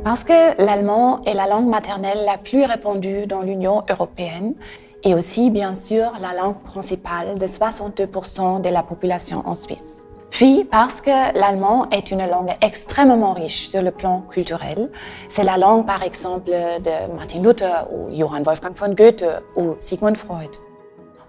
Parce que l'allemand est la langue maternelle la plus répandue dans l'Union européenne et aussi, bien sûr, la langue principale de 62% de la population en Suisse. Puis, parce que l'allemand est une langue extrêmement riche sur le plan culturel, c'est la langue, par exemple, de Martin Luther ou Johann Wolfgang von Goethe ou Sigmund Freud.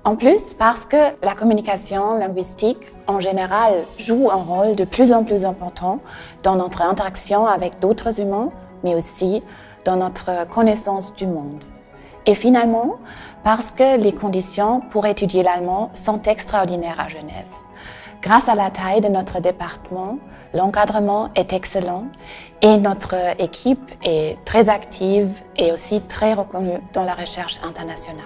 En plus, parce que la communication linguistique, en général, joue un rôle de plus en plus important dans notre interaction avec d'autres humains, mais aussi dans notre connaissance du monde. Et finalement, parce que les conditions pour étudier l'allemand sont extraordinaires à Genève. Grâce à la taille de notre département, l'encadrement est excellent et notre équipe est très active et aussi très reconnue dans la recherche internationale.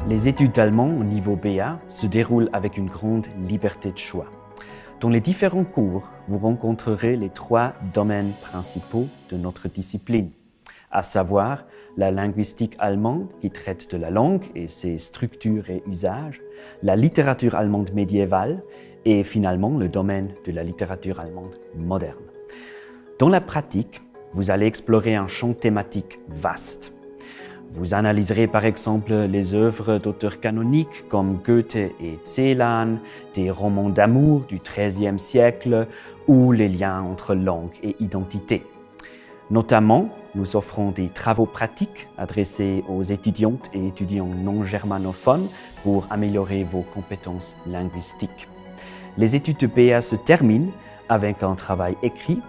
Les études d'allemand au niveau BA se déroulent avec une grande liberté de choix. Dans les différents cours, vous rencontrerez les 3 domaines principaux de notre discipline, à savoir la linguistique allemande qui traite de la langue et ses structures et usages, la littérature allemande médiévale et finalement le domaine de la littérature allemande moderne. Dans la pratique, vous allez explorer un champ thématique vaste. Vous analyserez par exemple les œuvres d'auteurs canoniques comme Goethe et Celan, des romans d'amour du XIIIe siècle ou les liens entre langue et identité. Notamment, nous offrons des travaux pratiques adressés aux étudiantes et étudiants non germanophones pour améliorer vos compétences linguistiques. Les études de BA se terminent avec un travail écrit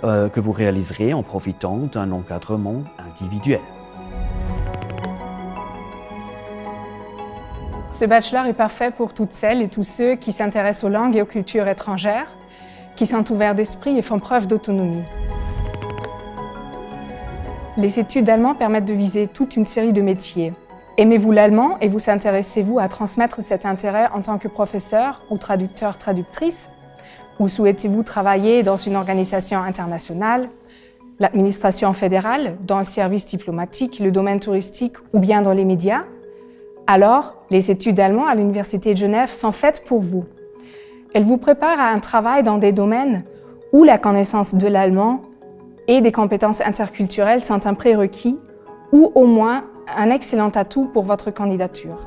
que vous réaliserez en profitant d'un encadrement individuel. Ce bachelor est parfait pour toutes celles et tous ceux qui s'intéressent aux langues et aux cultures étrangères, qui sont ouverts d'esprit et font preuve d'autonomie. Les études d'allemand permettent de viser toute une série de métiers. Aimez-vous l'allemand et vous intéressez-vous à transmettre cet intérêt en tant que professeur ou traducteur-traductrice? Ou souhaitez-vous travailler dans une organisation internationale, l'administration fédérale, dans le service diplomatique, le domaine touristique ou bien dans les médias? Alors, les études d'allemand à l'Université de Genève sont faites pour vous. Elles vous préparent à un travail dans des domaines où la connaissance de l'allemand et des compétences interculturelles sont un prérequis ou au moins un excellent atout pour votre candidature.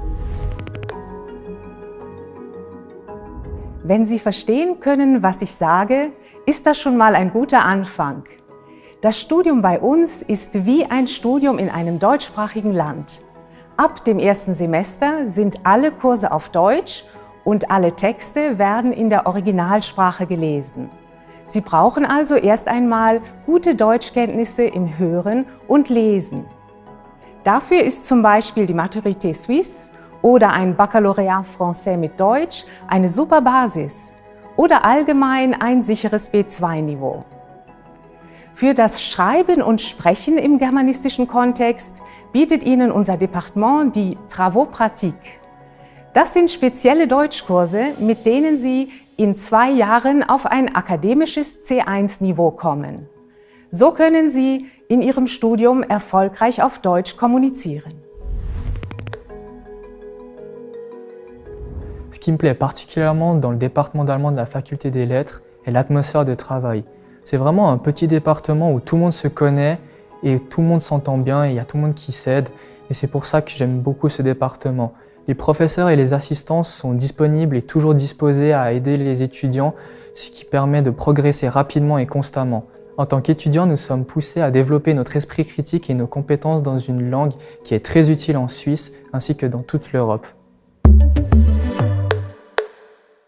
Wenn Sie verstehen können, was ich sage, ist das schon mal ein guter Anfang. Das Studium bei uns ist wie ein Studium in einem deutschsprachigen Land. Ab dem ersten Semester sind alle Kurse auf Deutsch und alle Texte werden in der Originalsprache gelesen. Sie brauchen also erst einmal gute Deutschkenntnisse im Hören und Lesen. Dafür ist zum Beispiel die Maturité Suisse oder ein Baccalaureat Français mit Deutsch eine super Basis oder allgemein ein sicheres B2-Niveau. Für das Schreiben und Sprechen im germanistischen Kontext bietet Ihnen unser Departement die Travaux pratiques. Das sind spezielle Deutschkurse, mit denen Sie in 2 Jahren auf ein akademisches C1-Niveau kommen. So können Sie in Ihrem Studium erfolgreich auf Deutsch kommunizieren. Ce qui me plaît particulièrement dans le département d'allemand de la faculté des lettres est l'atmosphère de travail. C'est vraiment un petit département où tout le monde se connaît et tout le monde s'entend bien et il y a tout le monde qui s'aide. Et c'est pour ça que j'aime beaucoup ce département. Les professeurs et les assistants sont disponibles et toujours disposés à aider les étudiants, ce qui permet de progresser rapidement et constamment. En tant qu'étudiants, nous sommes poussés à développer notre esprit critique et nos compétences dans une langue qui est très utile en Suisse ainsi que dans toute l'Europe.